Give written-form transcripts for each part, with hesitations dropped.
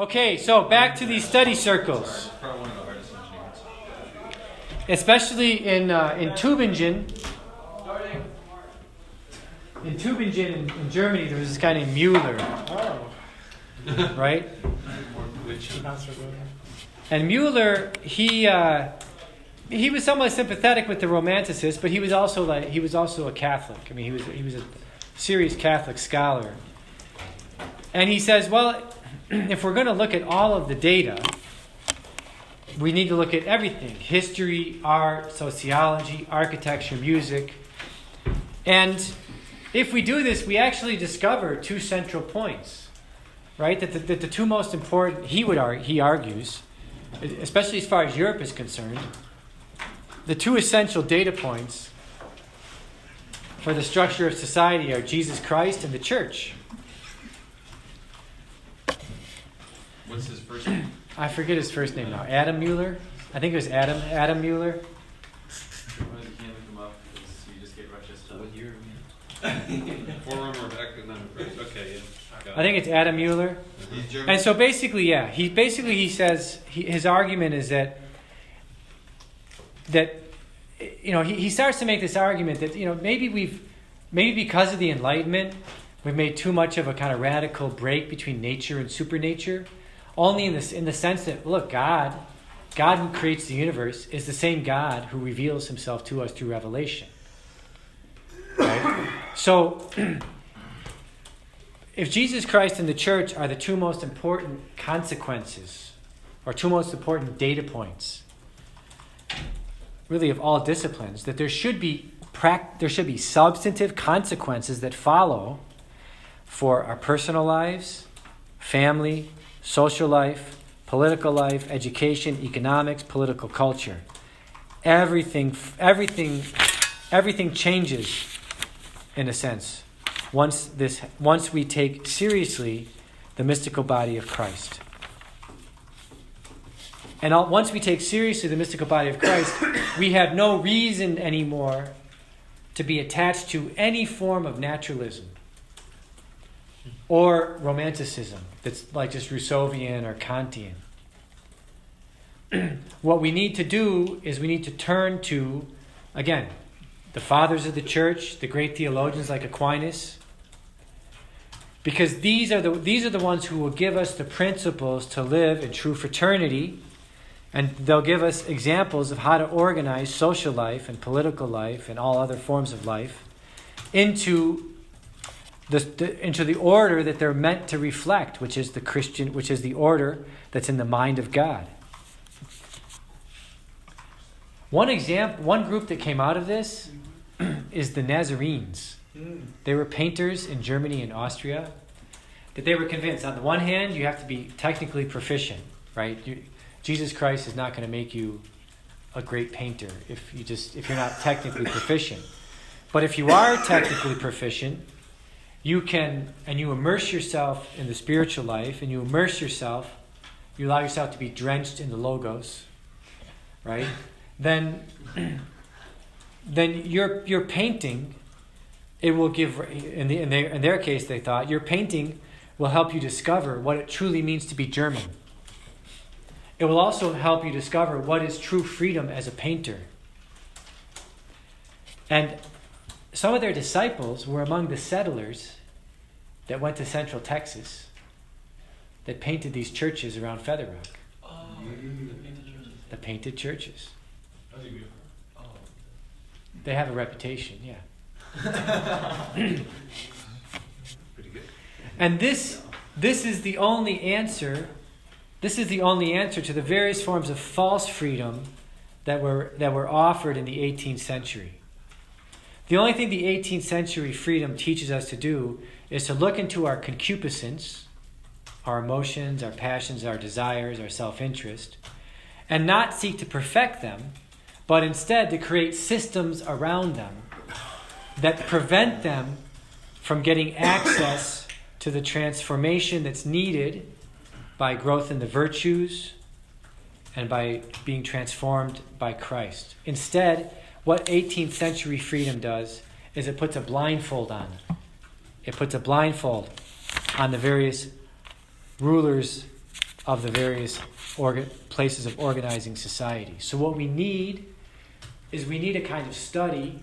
Okay, so back to these study circles. Especially in Tübingen. In Tübingen in Germany, there was this guy named Müller. Oh. Right? And Müller, he was somewhat sympathetic with the Romanticists, but he was also a Catholic. I mean, he was a serious Catholic scholar. And he says, well, if we're going to look at all of the data, we need to look at everything: history, art, sociology, architecture, music. And if we do this, we actually discover two central points, right? That the two most important, he argues, especially as far as Europe is concerned, the two essential data points for the structure of society are Jesus Christ and the church. What's his first name? I forget his first name now. Adam Müller? I think it was Adam Müller. You can't look him up because you just get Russia stuff. What year? Forerunner of economic. Okay, yeah. I think it's Adam Müller. He's German. And so basically, yeah, he says his argument is that he starts to make this argument that maybe because of the Enlightenment we've made too much of a kind of radical break between nature and supernature, only in the sense that, look, God who creates the universe is the same God who reveals himself to us through revelation. Right? So if Jesus Christ and the church are the two most important consequences, or two most important data points, really of all disciplines, that there should be substantive consequences that follow for our personal lives, family, social life, political life, education, economics, political culture. Everything changes, in a sense, once we take seriously the mystical body of Christ. And once we take seriously the mystical body of Christ, we have no reason anymore to be attached to any form of naturalism or Romanticism that's like just Rousseauian or Kantian. What we need to do is we need to turn to, again, the fathers of the church, the great theologians like Aquinas, because these are the ones who will give us the principles to live in true fraternity, and they'll give us examples of how to organize social life and political life and all other forms of life into the order that they're meant to reflect, which is the order that's in the mind of God. One group that came out of this is the Nazarenes. They were painters in Germany and Austria. That they were convinced, on the one hand, you have to be technically proficient, right? Jesus Christ is not going to make you a great painter if you're not technically proficient. But if you are technically proficient, you can, and you immerse yourself in the spiritual life, and you allow yourself to be drenched in the Logos, right? Then your painting, it will give, in their case they thought, your painting will help you discover what it truly means to be German. It will also help you discover what is true freedom as a painter. And some of their disciples were among the settlers that went to Central Texas that painted these churches around Feather Rock. Oh, the painted churches. That's beautiful. Oh. They have a reputation, yeah. Pretty good. And this is the only answer. This is the only answer to the various forms of false freedom that were offered in the 18th century. The only thing the 18th century freedom teaches us to do is to look into our concupiscence, our emotions, our passions, our desires, our self-interest, and not seek to perfect them, but instead to create systems around them that prevent them from getting access to the transformation that's needed by growth in the virtues and by being transformed by Christ. Instead, what 18th century freedom does is it puts a blindfold on. It puts a blindfold on the various rulers of the various places of organizing society. So what we need is a kind of study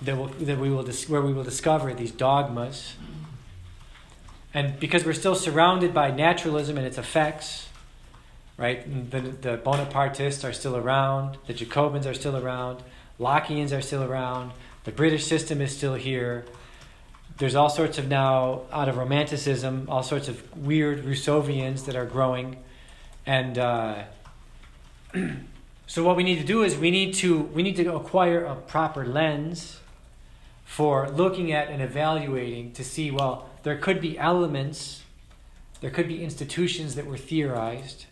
where we will discover these dogmas. And because we're still surrounded by naturalism and its effects, right? The Bonapartists are still around, the Jacobins are still around, Lockeans are still around, the British system is still here. There's all sorts of now, out of Romanticism, all sorts of weird Rousseauians that are growing. And so what we need to do is we need to acquire a proper lens for looking at and evaluating to see, well, there could be elements, there could be institutions that were theorized,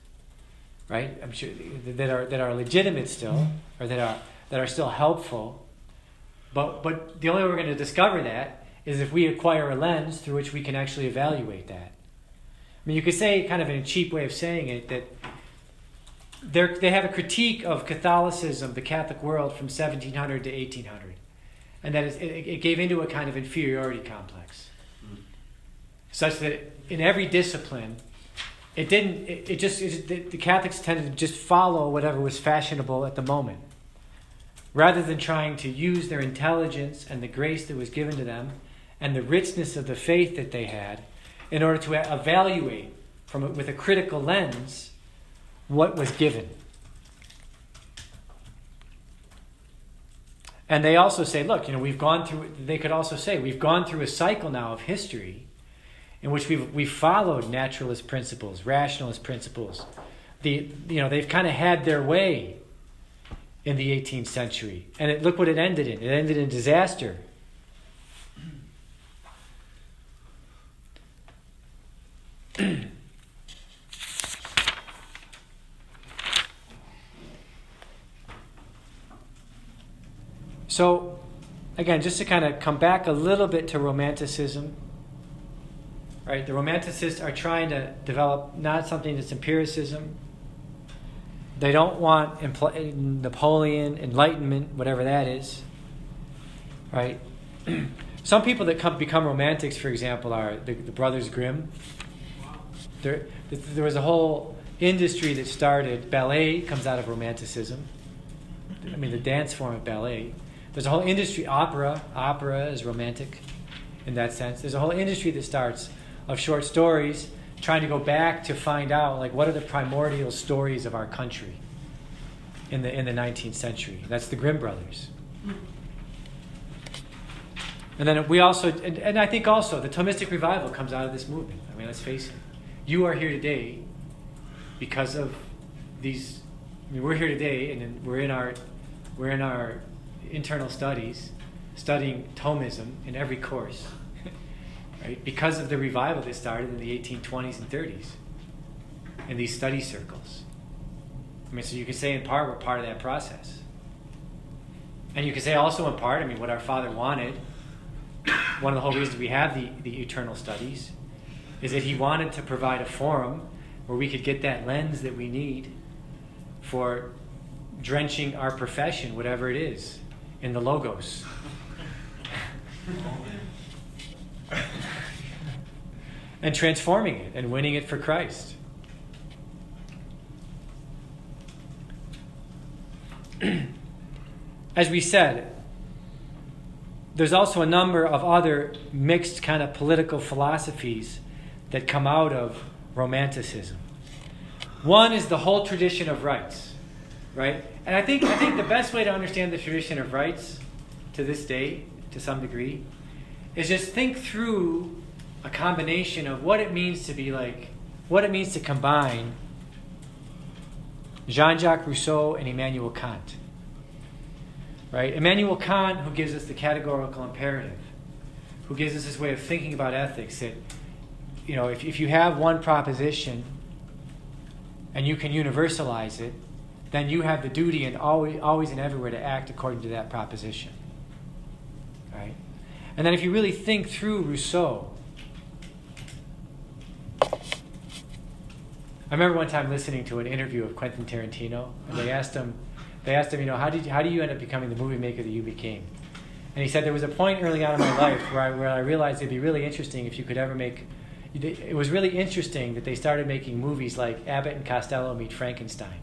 right? I'm sure that are legitimate still, or that are still helpful. But the only way we're going to discover that is if we acquire a lens through which we can actually evaluate that. I mean, you could say, kind of in a cheap way of saying it, that they have a critique of Catholicism, the Catholic world, from 1700 to 1800, and that it gave into a kind of inferiority complex, such that in every discipline, the Catholics tended to just follow whatever was fashionable at the moment, rather than trying to use their intelligence and the grace that was given to them and the richness of the faith that they had in order to evaluate with a critical lens what was given. And they also say, look, they could also say, we've gone through a cycle now of history in which we've followed naturalist principles, rationalist principles. They've kind of had their way in the 18th century. And look what it ended in. It ended in disaster. So, again, just to kind of come back a little bit to Romanticism, right? The Romanticists are trying to develop not something that's empiricism. They don't want Napoleon, Enlightenment, whatever that is, right? Some people that become romantics, for example, are the Brothers Grimm. There was a whole industry that started. Ballet comes out of Romanticism. I mean, the dance form of ballet. There's a whole industry, opera is romantic in that sense. There's a whole industry that starts of short stories trying to go back to find out, like, what are the primordial stories of our country in the 19th century. That's the Grimm brothers. And then we also, and I think also the Thomistic revival comes out of this movement. I mean, let's face it. You are here today because of these. I mean, we're here today, and we're in our internal studies, studying Thomism in every course, right? Because of the revival that started in the 1820s and 30s in these study circles. I mean, so you can say in part we're part of that process. And you can say also in part, I mean, what our Father wanted, one of the whole reasons we have the eternal studies, is that he wanted to provide a forum where we could get that lens that we need for drenching our profession, whatever it is, in the Logos. And transforming it and winning it for Christ. As we said, there's also a number of other mixed kind of political philosophies that come out of Romanticism. One is the whole tradition of rites, right? And I think the best way to understand the tradition of rites to this day, to some degree, is just think through a combination of what it means to be like, what it means to combine Jean-Jacques Rousseau and Immanuel Kant. Right? Immanuel Kant, who gives us the categorical imperative, who gives us this way of thinking about ethics, that, you know, if you have one proposition and you can universalize it, then you have the duty and always and everywhere to act according to that proposition. Right? And then if you really think through Rousseau, I remember one time listening to an interview of Quentin Tarantino, and they asked him, you know, how do you end up becoming the movie maker that you became? And he said, there was a point early on in my life where I realized it'd be really interesting if you could ever make, it was really interesting that they started making movies like Abbott and Costello Meet Frankenstein.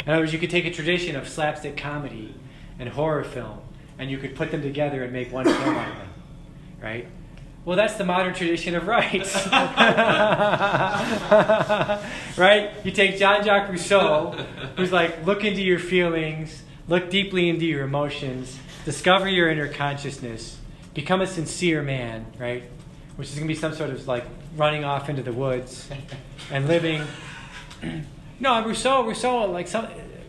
In other words, you could take a tradition of slapstick comedy and horror film, and you could put them together and make one film out of them, right? Well, that's the modern tradition of rights. Right? You take Jean-Jacques Rousseau, who's like, look into your feelings, look deeply into your emotions, discover your inner consciousness, become a sincere man, right? Which is going to be some sort of like running off into the woods and living. No, Rousseau, like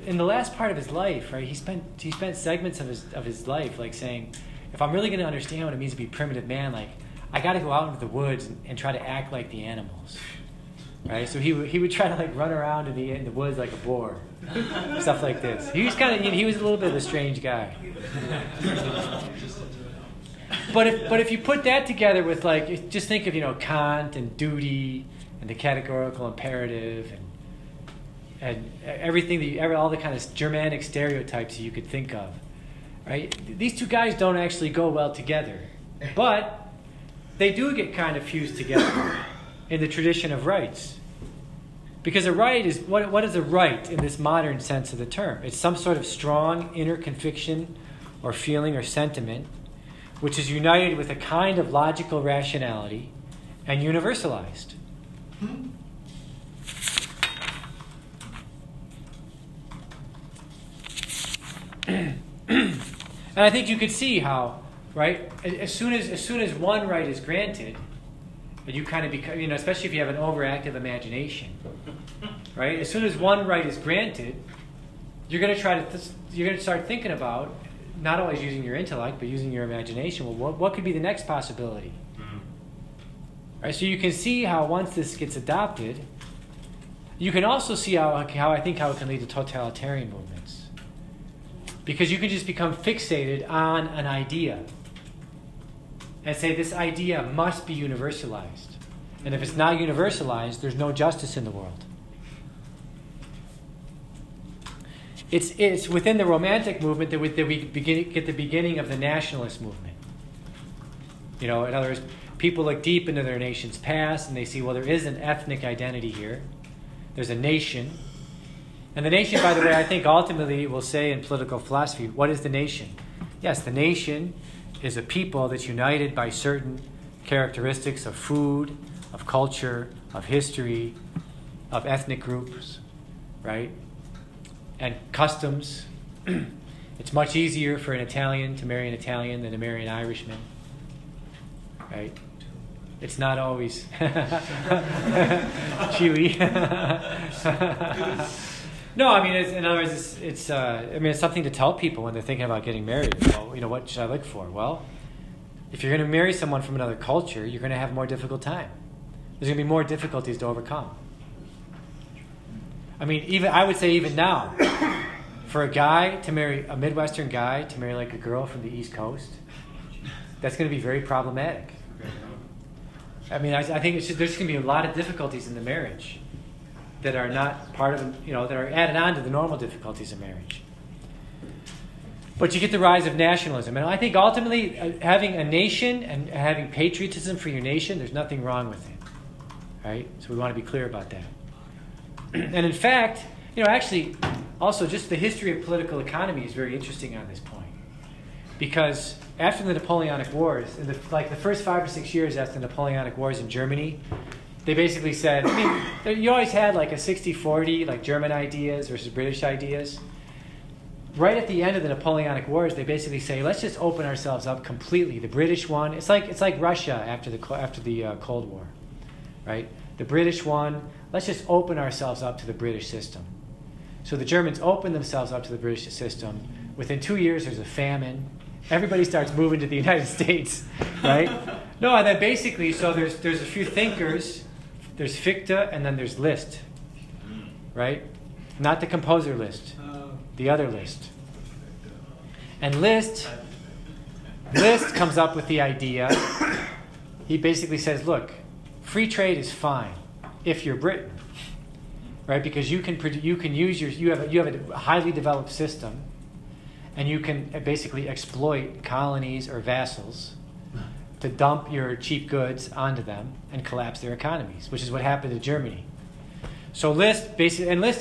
in the last part of his life, right? He spent segments of his life like saying, if I'm really going to understand what it means to be a primitive man, like I got to go out into the woods and try to act like the animals, right? So he would try to like run around in the woods like a boar, stuff like this. He was he was a little bit of a strange guy. But if you put that together with like, just think of Kant and duty and the categorical imperative and everything all the kind of Germanic stereotypes you could think of, right? These two guys don't actually go well together, but they do get kind of fused together in the tradition of rites. Because a rite is, what is a rite in this modern sense of the term? It's some sort of strong inner conviction or feeling or sentiment which is united with a kind of logical rationality and universalized. And I think you could see how, right, as soon as one right is granted, and you kind of become, especially if you have an overactive imagination, right? As soon as one right is granted, you're going to start thinking about not always using your intellect, but using your imagination. Well, what could be the next possibility? Right? So you can see how once this gets adopted, you can also see how it can lead to totalitarian movements. Because you can just become fixated on an idea and say this idea must be universalized. And if it's not universalized, there's no justice in the world. It's within the Romantic movement that we get the beginning of the nationalist movement. In other words, people look deep into their nation's past and they see, well, there is an ethnic identity here. There's a nation. And the nation, by the way, I think ultimately will say in political philosophy, what is the nation? Yes, the nation is a people that's united by certain characteristics of food, of culture, of history, of ethnic groups, right? And customs. It's much easier for an Italian to marry an Italian than to marry an Irishman, right? It's not always Chile. No, I mean, in other words, it's something to tell people when they're thinking about getting married. Well, what should I look for? Well, if you're going to marry someone from another culture, you're going to have a more difficult time. There's going to be more difficulties to overcome. I mean, I would say even now, for a guy to marry, a Midwestern guy to marry like a girl from the East Coast, that's going to be very problematic. I mean, I think there's going to be a lot of difficulties in the marriage that are not part of, that are added on to the normal difficulties of marriage. But you get the rise of nationalism. And I think ultimately having a nation and having patriotism for your nation, there's nothing wrong with it. Right? So we want to be clear about that. And in fact, actually, also just the history of political economy is very interesting on this point. Because after the Napoleonic Wars, in the first 5 or 6 years after the Napoleonic Wars in Germany, they basically said, you always had like a 60-40, like German ideas versus British ideas. Right at the end of the Napoleonic Wars, they basically say, let's just open ourselves up completely. The British one, it's like Russia after the Cold War, right? The British one, let's just open ourselves up to the British system. So the Germans open themselves up to the British system. Within 2 years, there's a famine. Everybody starts moving to the United States, right? No, and then basically, so there's a few thinkers. There's Fichte, and then there's Liszt, right? Not the composer Liszt, the other Liszt. And Liszt comes up with the idea. He basically says, look, free trade is fine if you're Britain, right? Because you can use you have a highly developed system, and you can basically exploit colonies or vassals, to dump your cheap goods onto them and collapse their economies, which is what happened to Germany. So List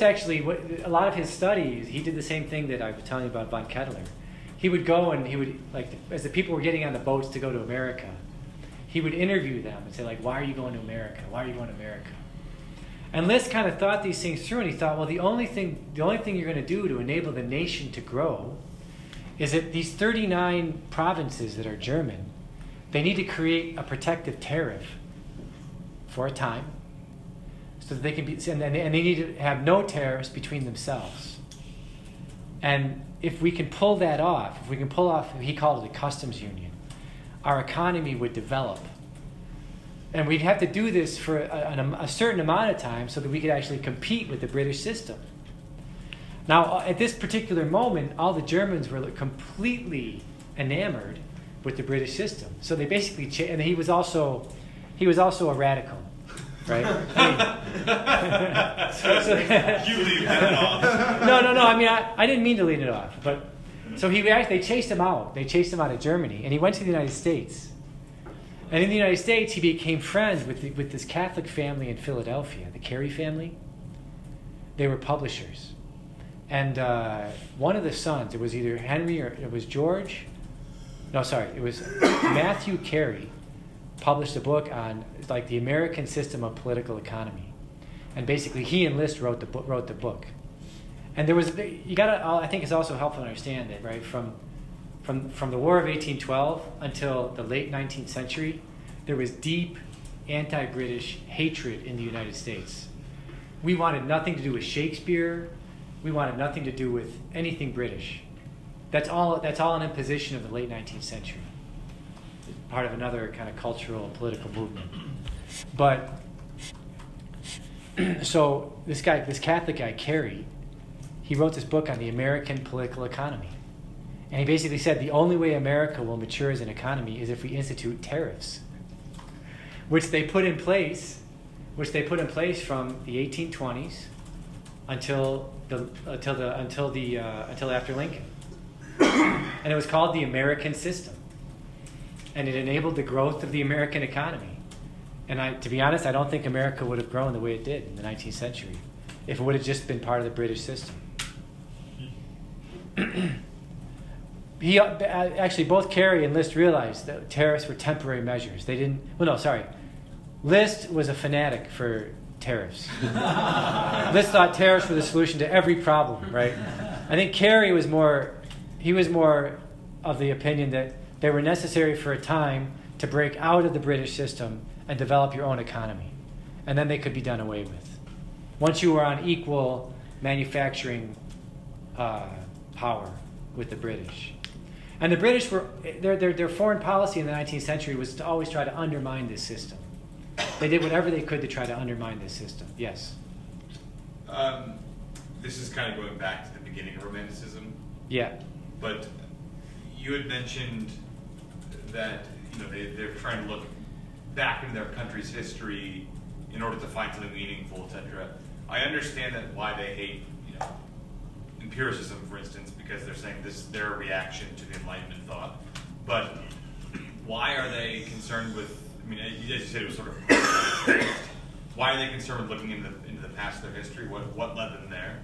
actually, a lot of his studies, he did the same thing that I was telling you about von Kettler. He would go and he would, like, as the people were getting on the boats to go to America, he would interview them and say, like, why are you going to America? Why are you going to America? And List kind of thought these things through, and he thought, well, the only thing you're going to do to enable the nation to grow is that these 39 provinces that are German, they need to create a protective tariff for a time, so that they can be, and they need to have no tariffs between themselves. And if we can pull that off, he called it a customs union, our economy would develop. And we'd have to do this for a certain amount of time so that we could actually compete with the British system. Now, at this particular moment, all the Germans were completely enamored with the British system. So they basically and he was also a radical, right? You leave that off. No. I mean, I didn't mean to lead it off, but so they chased him out. They chased him out of Germany, and he went to the United States. And in the United States, he became friends with this Catholic family in Philadelphia, the Carey family. They were publishers. And one of the sons, it was either Henry or it was George. No, sorry, it was Matthew Carey, published a book on like the American system of political economy. And basically, he and List wrote the book. And there was, I think it's also helpful to understand that, right, from the War of 1812 until the late 19th century, there was deep anti-British hatred in the United States. We wanted nothing to do with Shakespeare. We wanted nothing to do with anything British. That's all an imposition of the late 19th century. Part of another kind of cultural and political movement. But, so this Catholic guy, Carey, he wrote this book on the American political economy. And he basically said the only way America will mature as an economy is if we institute tariffs, which they put in place from the 1820s until after Lincoln. And it was called the American system. And it enabled the growth of the American economy. And to be honest, I don't think America would have grown the way it did in the 19th century if it would have just been part of the British system. Actually, both Carey and List realized that tariffs were temporary measures. List was a fanatic for tariffs. List thought tariffs were the solution to every problem, right? I think Carey was more of the opinion that they were necessary for a time to break out of the British system and develop your own economy. And then they could be done away with. Once you were on equal manufacturing power with the British. And the British were, their foreign policy in the 19th century was to always try to undermine this system. They did whatever they could to try to undermine this system. Yes? This is kind of going back to the beginning of Romanticism. Yeah. But you had mentioned that they're trying to look back into their country's history in order to find something meaningful, etc. I understand that why they hate empiricism, for instance, because they're saying this is their reaction to the Enlightenment thought. But why are they concerned with? I mean, as you said, it was sort of. Why are they concerned with looking into the past of their history? What led them there?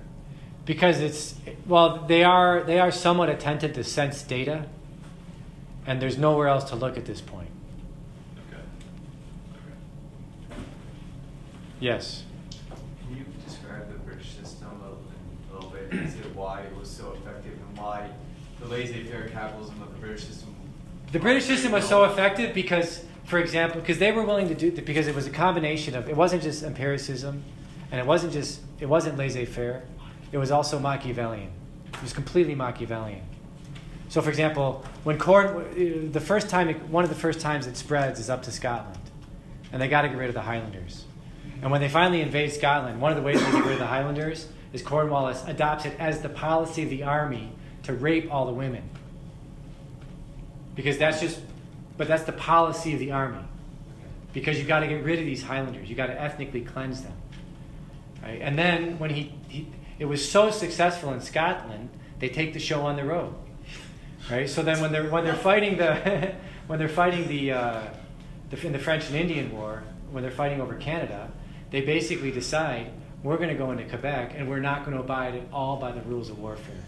Because they are somewhat attentive to sense data, and there's nowhere else to look at this point. Okay. Yes. Can you describe the British system a little bit and say why it was so effective and why the laissez-faire capitalism of the British system? The British system was so effective because, for example, because they were willing to do because it was a combination of, it wasn't just empiricism, and it wasn't laissez-faire. It was also Machiavellian. It was completely Machiavellian. So, for example, when one of the first times it spreads is up to Scotland, and they got to get rid of the Highlanders. And when they finally invade Scotland, one of the ways they get rid of the Highlanders is Cornwallis adopts it as the policy of the army to rape all the women. Because that's the policy of the army. Because you got to get rid of these Highlanders. You got to ethnically cleanse them. Right? And then when it was so successful in Scotland, they take the show on the road. Right? So then when they're fighting when they're fighting in the French and Indian War, when they're fighting over Canada, they basically decide we're going to go into Quebec and we're not going to abide at all by the rules of warfare.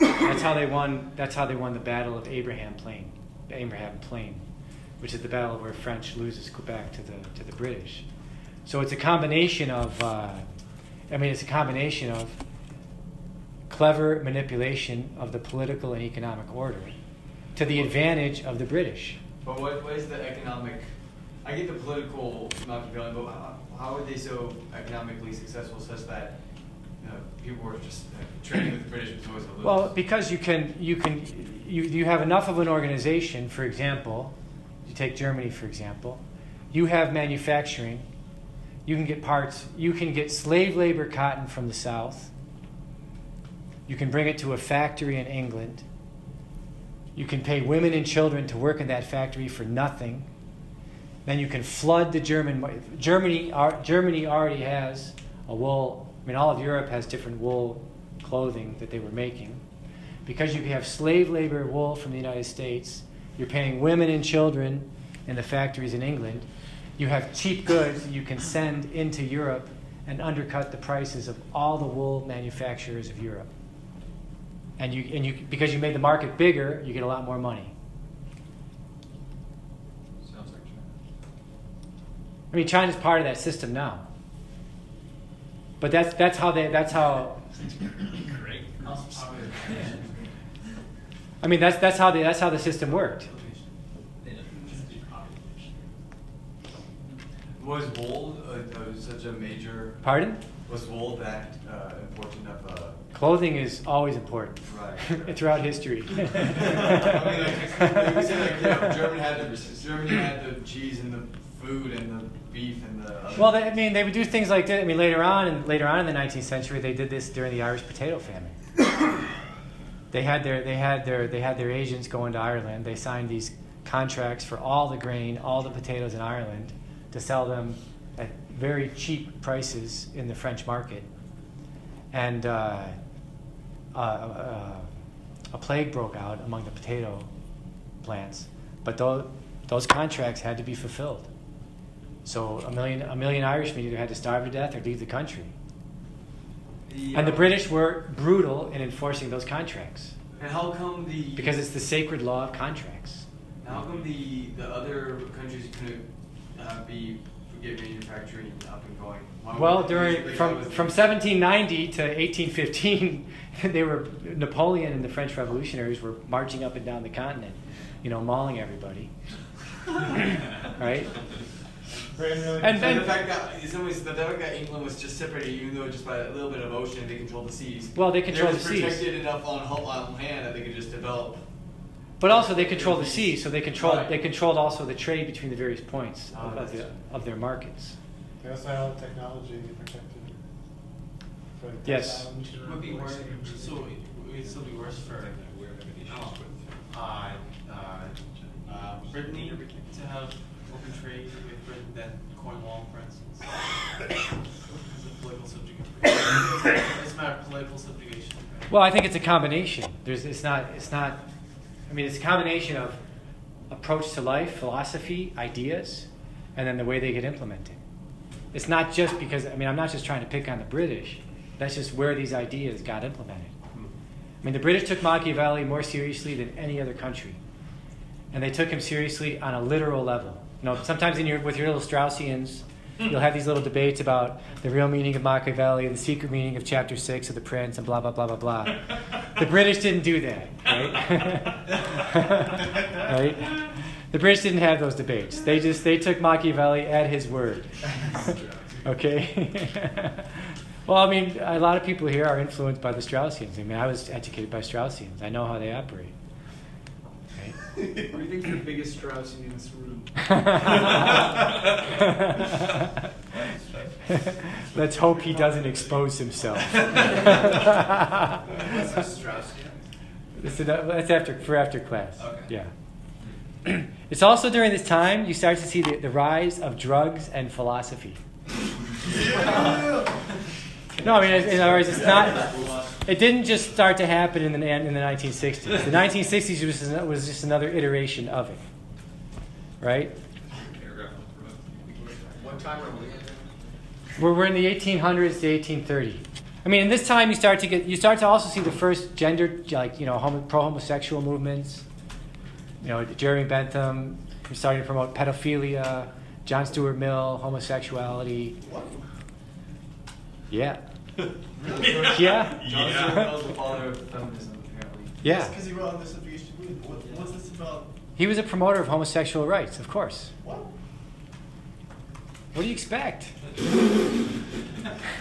That's how they won. That's how they won the Battle of Abraham Plain, which is the battle where French loses Quebec to the British. So it's a combination of, clever manipulation of the political and economic order to the advantage of the British. But what is the economic? I get the political Machiavellian, but how are they so economically successful such that people were just trading with the British was always a lose? Well, because you have enough of an organization. For example, you take Germany, for example, you have manufacturing. You can get parts. You can get slave labor cotton from the South. You can bring it to a factory in England. You can pay women and children to work in that factory for nothing. Then you can flood the Germany already has a wool. I mean, all of Europe has different wool clothing that they were making. Because you have slave labor wool from the United States, you're paying women and children in the factories in England. You have cheap goods that you can send into Europe and undercut the prices of all the wool manufacturers of Europe. And you because you made the market bigger, you get a lot more money. Sounds like China. I mean, China's part of that system now. But that's how. Great. I mean, that's how the system worked. Was wool such a major? Pardon? Was wool that important of a? Clothing is always important. Right. Throughout history. I mean, like we said, Germany had the cheese and the food and the beef and the. Well, they would do things like that. I mean, later on in the 19th century, they did this during the Irish potato famine. They had their agents go into Ireland. They signed these contracts for all the grain, all the potatoes in Ireland, to sell them at very cheap prices in the French market. And a plague broke out among the potato plants, but those contracts had to be fulfilled. So a million Irishmen either had to starve to death or leave the country. And the British were brutal in enforcing those contracts. And how come because it's the sacred law of contracts. How come the other countries couldn't get manufacturing up and going? Well, from 1790 to 1815, Napoleon and the French revolutionaries were marching up and down the continent, mauling everybody. Right? And the fact that in some ways the fact that England was just separated, even though just by a little bit of ocean they controlled the seas. Well, they controlled the seas. They were protected enough on land that they could just develop. But also they controlled the seas, so they controlled also the trade between the various points of their markets. They also had all the technology they protected. Yes. It would be worse. So it would still be worse for Brittany to have open trade with Britain than Cornwall, for instance. As a political subjugation. It's a matter of political subjugation. Well, I think it's a combination. It's not. I mean, it's a combination of approach to life, philosophy, ideas, and then the way they get implemented. It's not just because, I'm not just trying to pick on the British. That's just where these ideas got implemented. I mean, the British took Machiavelli more seriously than any other country. And they took him seriously on a literal level. Sometimes with your little Straussians, you'll have these little debates about the real meaning of Machiavelli, the secret meaning of Chapter 6 of The Prince, and blah, blah, blah, blah, blah. The British didn't do that, right? Right? The British didn't have those debates. They took Machiavelli at his word. Okay? Well, a lot of people here are influenced by the Straussians. I was educated by Straussians. I know how they operate. Right? What do you think the biggest Straussian in this room? Let's hope he doesn't expose himself. What's Straussian? That's after class. Okay. Yeah. It's also during this time you start to see the rise of drugs and philosophy. No, in other words, it's not. It didn't just start to happen in the 1960s. The 1960s was just another iteration of it. right? Paragraph. What time are we in? We're in the 1800s to 1830. I mean, in this time you start to also see the first gender, like, you know, pro-homosexual movements. You know, Jeremy Bentham was starting to promote pedophilia, John Stuart Mill, homosexuality. What? Yeah. Yeah. Yeah. John Stuart Mill is the father of feminism, apparently. Yeah. Because he wrote on the subjugation movement. What's this about? He was a promoter of homosexual rights, of course. What? What do you expect?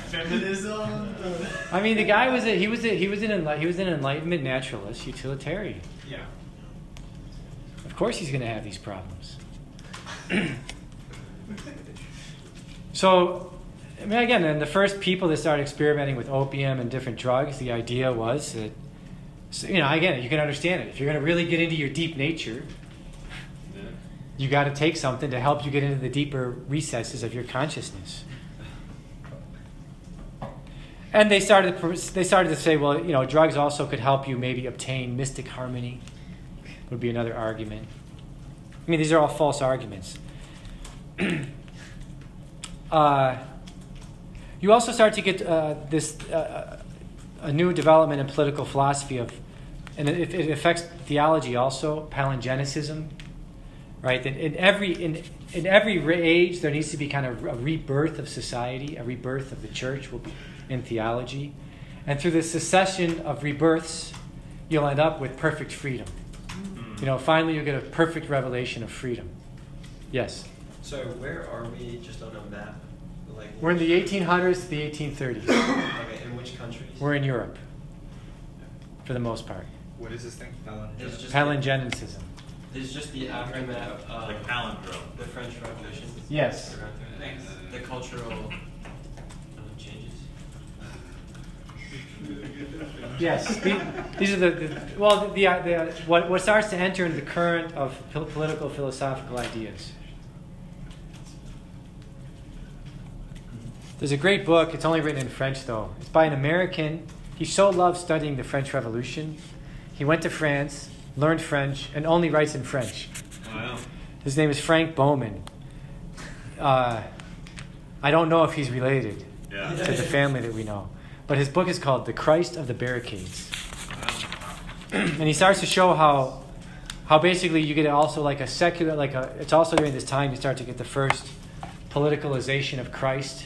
Feminism? I mean, the guy was an Enlightenment naturalist, utilitarian. Yeah. Of course, he's going to have these problems. So, I mean, again, and the first people that started experimenting with opium and different drugs, the idea was that, so, you know, again, you can understand it. If you're going to really get into your deep nature, you got to take something to help you get into the deeper recesses of your consciousness. And they started to say, well, you know, drugs also could help you maybe obtain mystic harmony. Would be another argument. I mean, these are all false arguments. You also start to get a new development in political philosophy and it affects theology also, Paleogenicism, right? That in every age there needs to be kind of a rebirth of society, a rebirth of the church in theology, and through the succession of rebirths, you'll end up with perfect freedom. You know, finally you'll get a perfect revelation of freedom. Yes. So where are we just on a map? Like We're in the 1800s to the 1830s. Okay, in which countries? We're in Europe, for the most part. What is this thing? It's just Paleogenicism. This is just the aftermath of Like palindrome. the French Revolution. Yes. Thanks. The cultural changes. Yes. These are what starts to enter into the current of political philosophical ideas. There's a great book. It's only written in French, though. It's by an American. He so loved studying the French Revolution. He went to France, learned French, and only writes in French. Wow. His name is Frank Bowman. I don't know if he's related Yeah. to the family that we know. But his book is called The Christ of the Barricades. And he starts to show how basically you get also like a secular, it's also during this time you start to get the first politicalization of Christ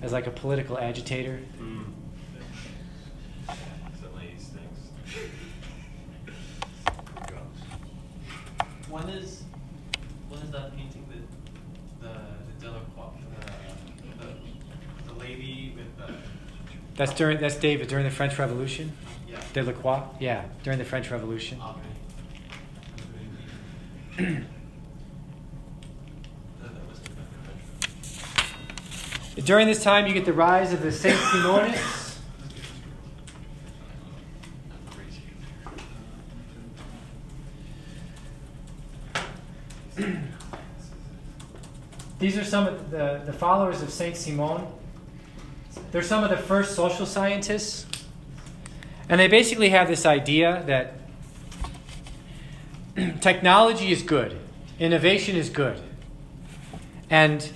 as like a political agitator. Some of these things. When is that painting the Delacroix, the lady with the That's David during the French Revolution. yeah. Delacroix, yeah, during the French Revolution. During this time, you get the rise of the Saint Simonists. These are some of the followers of Saint Simon. They're some of the first social scientists. And they basically have this idea that technology is good, innovation is good. And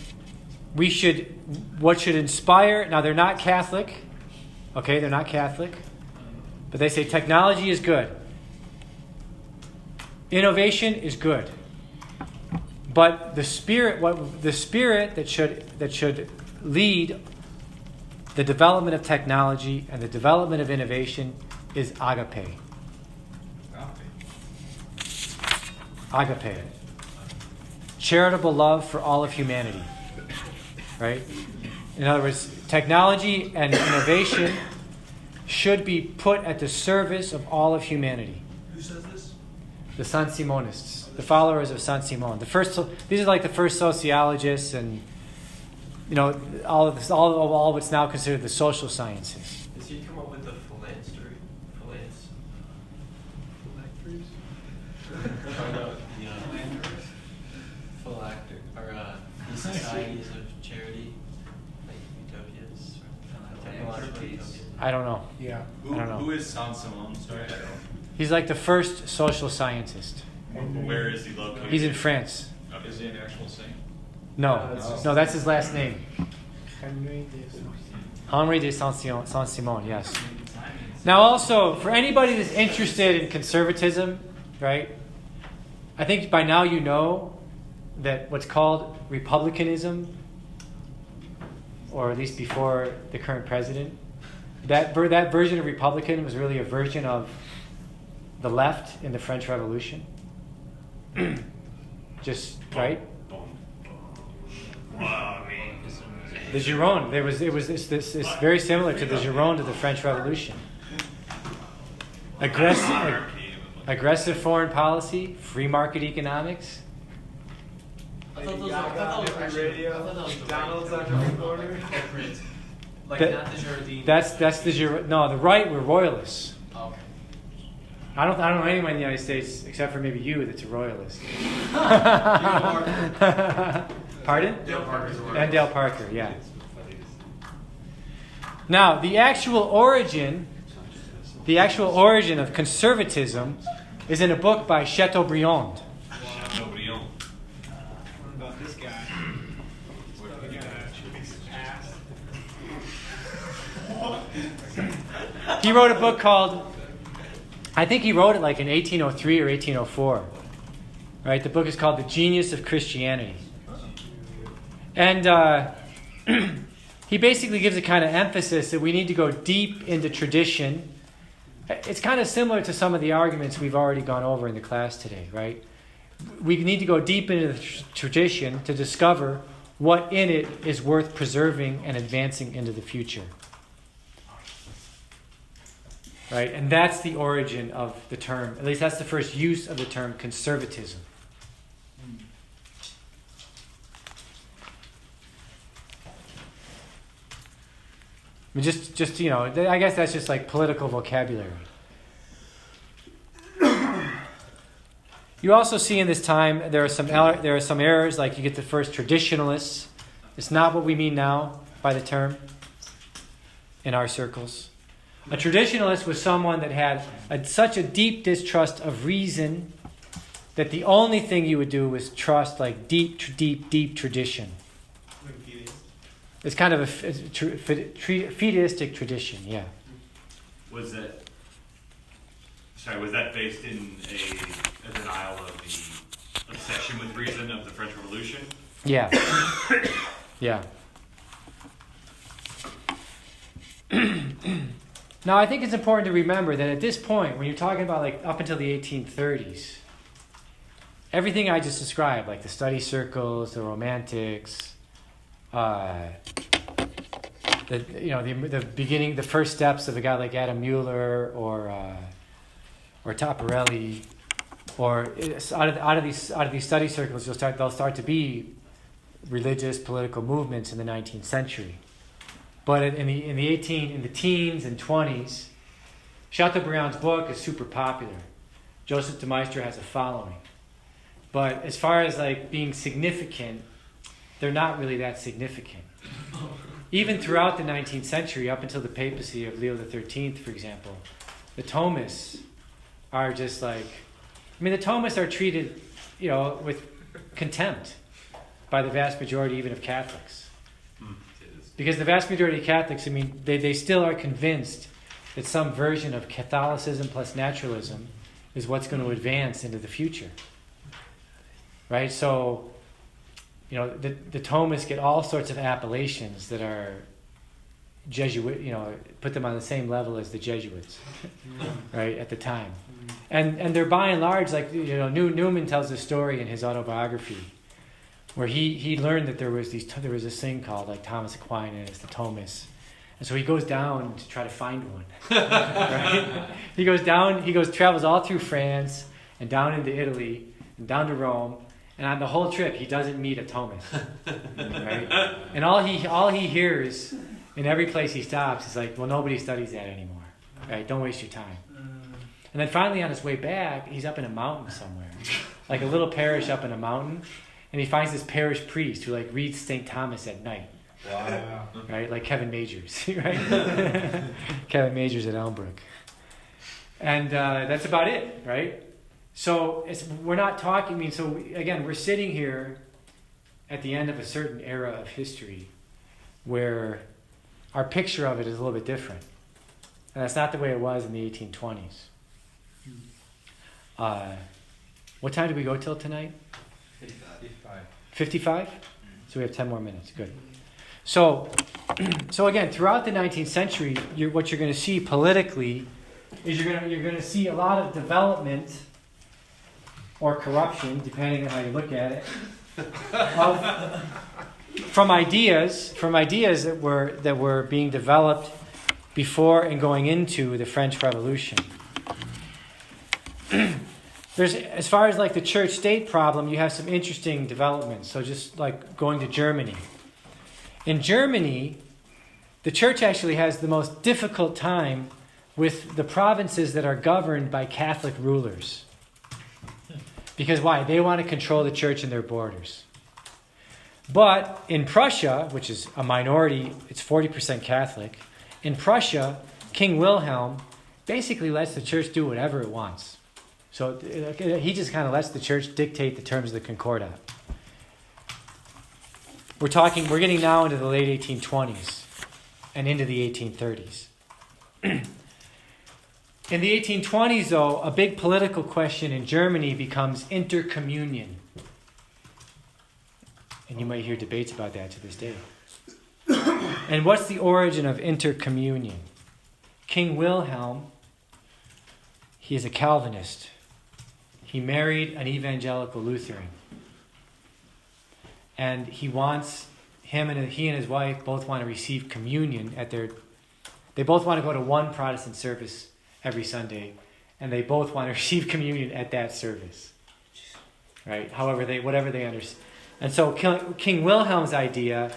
what should inspire, now they're not Catholic, okay, they're not Catholic, but they say technology is good. Innovation is good. But the spirit that should lead the development of technology and the development of innovation is agape. Agape. Charitable love for all of humanity. Right? In other words, technology and innovation should be put at the service of all of humanity. Who says this? The Saint-Simonists, the followers of Saint-Simon. These are like the first sociologists and, you know, all of what's now considered the social sciences. Did he come up with the philanthropy? Phylactery, or the societies of charity, like utopias, technological utopias. I don't know. Yeah. I don't know. Who is Saint-Simon? Sorry, I don't. He's like the first social scientist. Where is he located? He's in France. Okay. Is he an actual saint? No, no, that's his last name. Henri de Saint-Simon, yes. Now also, for anybody that's interested in conservatism, right, I think by now you know that what's called Republicanism, or at least before the current president, that version of Republican was really a version of the left in the French Revolution. Just, right? The Gironde, it was this very similar to the Gironde of the French Revolution. Aggressive foreign policy, free market economics. I thought that was McDonald's on every corner. corporate. Like That- not the Jardine. That's the Gironde. No, the right were royalists. Oh, okay. I don't know anyone in the United States except for maybe you that's a royalist. Pardon? Dale Parker's a royalist. And Dale Parker, yeah. Now, the actual origin of conservatism is in a book by Chateaubriand. Chateaubriand. What about this guy? He wrote a book called, I think he wrote it like in 1803 or 1804. Right? The book is called The Genius of Christianity. And he basically gives a kind of emphasis that we need to go deep into tradition. It's kind of similar to some of the arguments we've already gone over in the class today, right? We need to go deep into the tradition to discover what in it is worth preserving and advancing into the future. Right? And that's the origin of the term, at least that's the first use of the term conservatism. I mean, just you know, I guess that's just like political vocabulary. You also see in this time there are some errors, like you get the first traditionalists. It's not what we mean now by the term in our circles. A traditionalist was someone that had such a deep distrust of reason that the only thing you would do was trust like deep tradition. It's kind of a fideistic tradition, yeah. Was that based in a denial of the obsession with reason of the French Revolution? Yeah. Yeah. Now, I think it's important to remember that at this point, when you're talking about like up until the 1830s, everything I just described, like the study circles, the Romantics, the beginning, the first steps of a guy like Adam Mueller or Taparelli, or out of these study circles, they'll start to be religious political movements in the 19th century. But in the teens and 20s, Chateaubriand's book is super popular. Joseph de Maistre has a following. But as far as like being significant, they're not really that significant. Even throughout the 19th century, up until the papacy of Leo XIII, for example, the Thomists are just like, the Thomists are treated, with contempt by the vast majority even of Catholics. Because the vast majority of Catholics, they still are convinced that some version of Catholicism plus naturalism is what's going to advance into the future. Right? So, the Thomists get all sorts of appellations that are Jesuit, put them on the same level as the Jesuits, right, at the time. And they're by and large, like, Newman tells a story in his autobiography where he learned that there was this thing called like Thomas Aquinas, the Thomists. And so he goes down to try to find one. Right? He travels all through France and down into Italy and down to Rome. And on the whole trip, he doesn't meet a Thomist. Right? And all he hears in every place he stops is like, well, nobody studies that anymore. Right? Don't waste your time. And then finally on his way back, he's up in a mountain somewhere. Like a little parish up in a mountain. And he finds this parish priest who like reads St. Thomas at night. Wow. Right? Like Kevin Majors. Right? Kevin Majors at Elmbrook. And that's about it, right? So we're not talking. I mean, so again, we're sitting here at the end of a certain era of history, where our picture of it is a little bit different, and that's not the way it was in the 1820s. What time did we go till tonight? 55. 55? So we have 10 more minutes. Good. So again, throughout the 19th century, what you're going to see politically is you're going to see a lot of development or corruption, depending on how you look at it, from ideas that were being developed before and going into the French Revolution. As far as like the church-state problem, you have some interesting developments. So just like going to Germany. In Germany, the church actually has the most difficult time with the provinces that are governed by Catholic rulers. Because why? They want to control the church and their borders. But in Prussia, which is a minority, it's 40% Catholic. In Prussia, King Wilhelm basically lets the church do whatever it wants. So he just kind of lets the church dictate the terms of the Concordat. We're getting now into the late 1820s and into the 1830s. In the 1820s, though, a big political question in Germany becomes intercommunion. And you might hear debates about that to this day. And what's the origin of intercommunion? King Wilhelm, he is a Calvinist. He married an evangelical Lutheran. And he and his wife both want to receive communion they both want to go to one Protestant service every Sunday, and they both want to receive communion at that service. Right? Whatever they understand. And so King Wilhelm's idea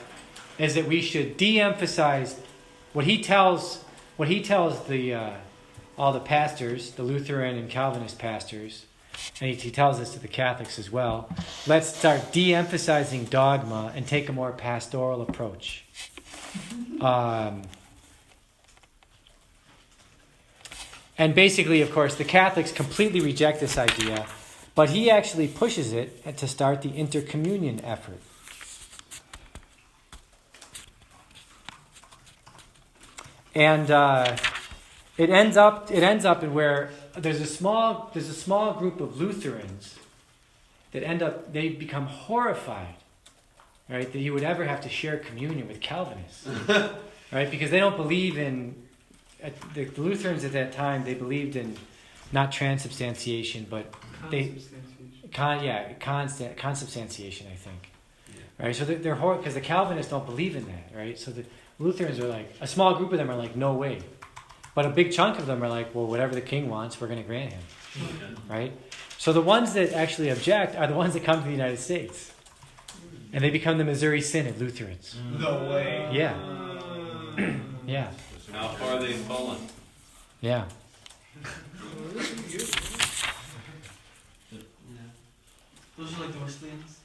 is that we should de-emphasize what he tells all the pastors, the Lutheran and Calvinist pastors, and he tells this to the Catholics as well. Let's start de-emphasizing dogma and take a more pastoral approach. And basically, of course, the Catholics completely reject this idea, but he actually pushes it to start the intercommunion effort. And it ends up in where there's a small group of Lutherans that they become horrified, right, that you would ever have to share communion with Calvinists, right, because they don't believe in. The Lutherans at that time, they believed in not transubstantiation, but consubstantiation, I think. Yeah. Right? So they're horrible because the Calvinists don't believe in that, right? So the Lutherans are like, a small group of them are like, no way. But a big chunk of them are like, well, whatever the king wants, we're going to grant him. Right? So the ones that actually object are the ones that come to the United States. And they become the Missouri Synod Lutherans. No way. Yeah. Yeah. How far they've fallen. Yeah. Those are like the Wesleyans.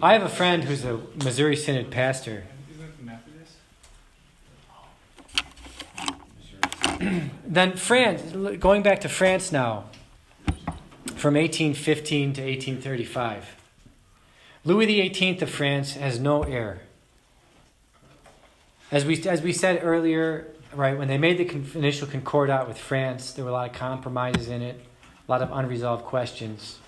I have a friend who's a Missouri Synod pastor. Then France, going back to France now, from 1815 to 1835. Louis XVIII of France has no heir. As we said earlier, right, when they made the initial Concordat with France, there were a lot of compromises in it, a lot of unresolved questions.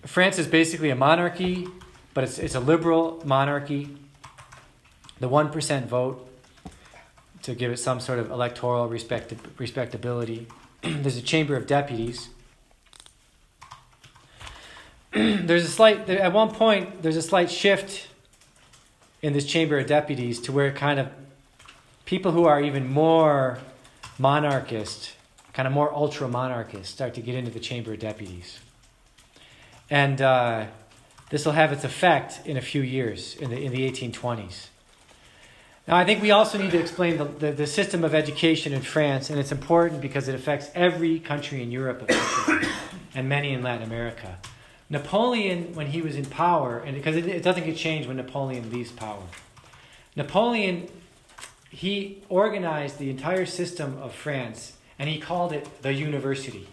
France is basically a monarchy, but it's a liberal monarchy. The 1% vote to give it some sort of electoral respectability. There's a Chamber of Deputies. At one point, there's a slight shift in this Chamber of Deputies to where kind of people who are even more monarchist, kind of more ultra-monarchist, start to get into the Chamber of Deputies. And this will have its effect in a few years, in the 1820s. Now, I think we also need to explain the system of education in France, and it's important because it affects every country in Europe and many in Latin America. Napoleon, when he was in power, and because it doesn't get changed when Napoleon leaves power, Napoleon, he organized the entire system of France, and he called it the university.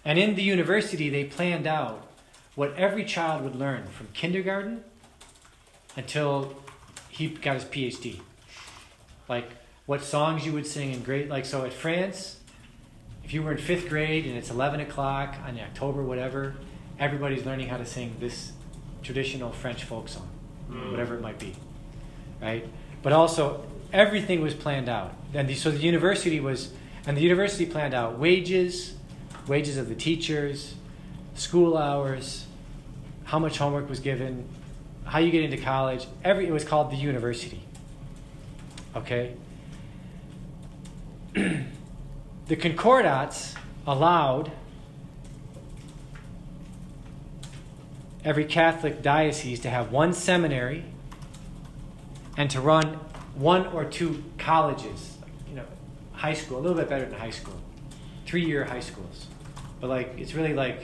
And in the university, they planned out what every child would learn from kindergarten until he got his PhD. Like what songs you would sing in grade. Like, so at France, if you were in 5th grade and it's 11 o'clock on October, whatever, everybody's learning how to sing this traditional French folk song, whatever it might be, right? But also, everything was planned out. And so the university planned out wages of the teachers, school hours, how much homework was given, how you get into college. It was called the university. Okay? The concordats allowed every Catholic diocese to have one seminary and to run 1 or 2 colleges, high school, a little bit better than high school, 3-year high schools. But it's really I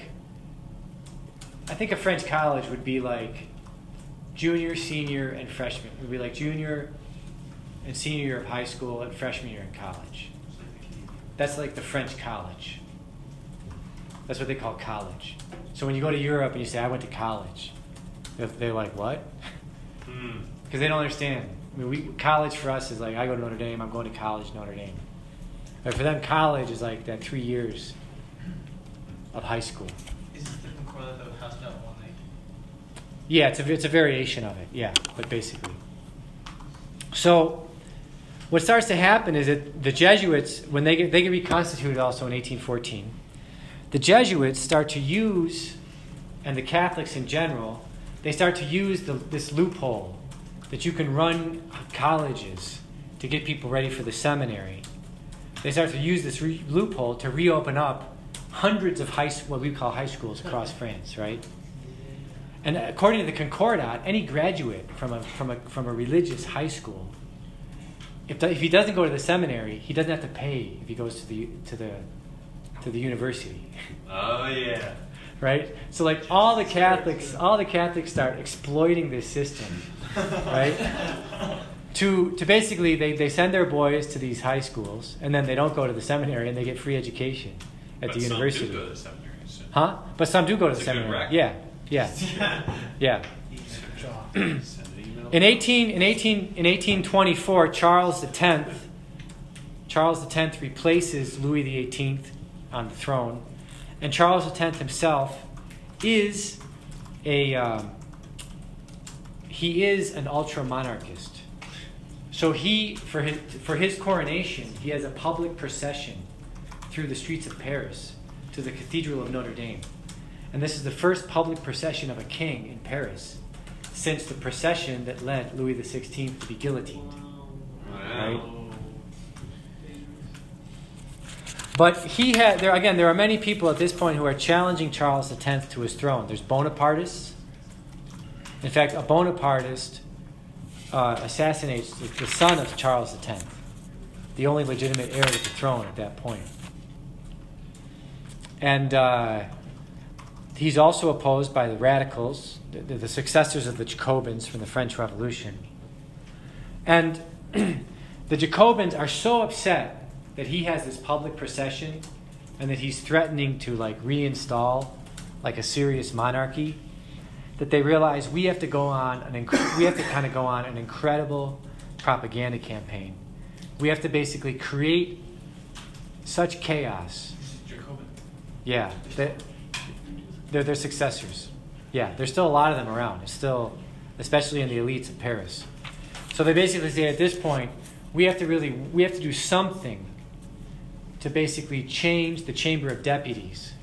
think a French college would be like junior, senior, and freshman. It would be like junior and senior year of high school and freshman year in college. That's like the French college. That's what they call college. So when you go to Europe and you say, I went to college, they're like, what? Because they don't understand. I mean, college for us is like, I go to Notre Dame, I'm going to college, Notre Dame. But for them, college is like that 3 years of high school. Is this the concordat that has that one name? Yeah, it's a variation of it, yeah, but basically. So what starts to happen is that the Jesuits, when they get reconstituted also in 1814, the Jesuits start to use, and the Catholics in general, they start to use this loophole that you can run colleges to get people ready for the seminary. They start to use this loophole to reopen up hundreds of what we call high schools across France, right? And according to the Concordat, any graduate from a religious high school, if he doesn't go to the seminary, he doesn't have to pay if he goes to the university. Oh yeah. Right? So all the Catholics start exploiting this system, right? To basically they send their boys to these high schools and then they don't go to the seminary and they get free education at the university. Some do go to the seminary. So. Huh? But some do go to the It's a good seminary. record. Yeah. In 1824, Charles X replaces Louis XVIII on the throne, and Charles X himself is an ultra monarchist. So for his coronation, he has a public procession through the streets of Paris to the Cathedral of Notre Dame. And this is the first public procession of a king in Paris since the procession that led Louis XVI to be guillotined. Right? But there are many people at this point who are challenging Charles X to his throne. There's Bonapartists. In fact, a Bonapartist assassinates the son of Charles X, the only legitimate heir to the throne at that point. And he's also opposed by the radicals, the successors of the Jacobins from the French Revolution. And the Jacobins are so upset that he has this public procession and that he's threatening to reinstall a serious monarchy, that they realize we have to go on an incredible propaganda campaign. We have to basically create such chaos. Jacobin. Yeah, they're their successors. Yeah, there's still a lot of them around. It's still, especially in the elites of Paris. So they basically say at this point, we have to do something to basically change the Chamber of Deputies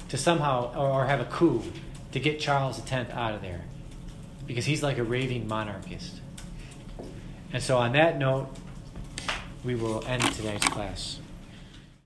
to somehow, or have a coup to get Charles X out of there, because he's like a raving monarchist. And so on that note, we will end today's class.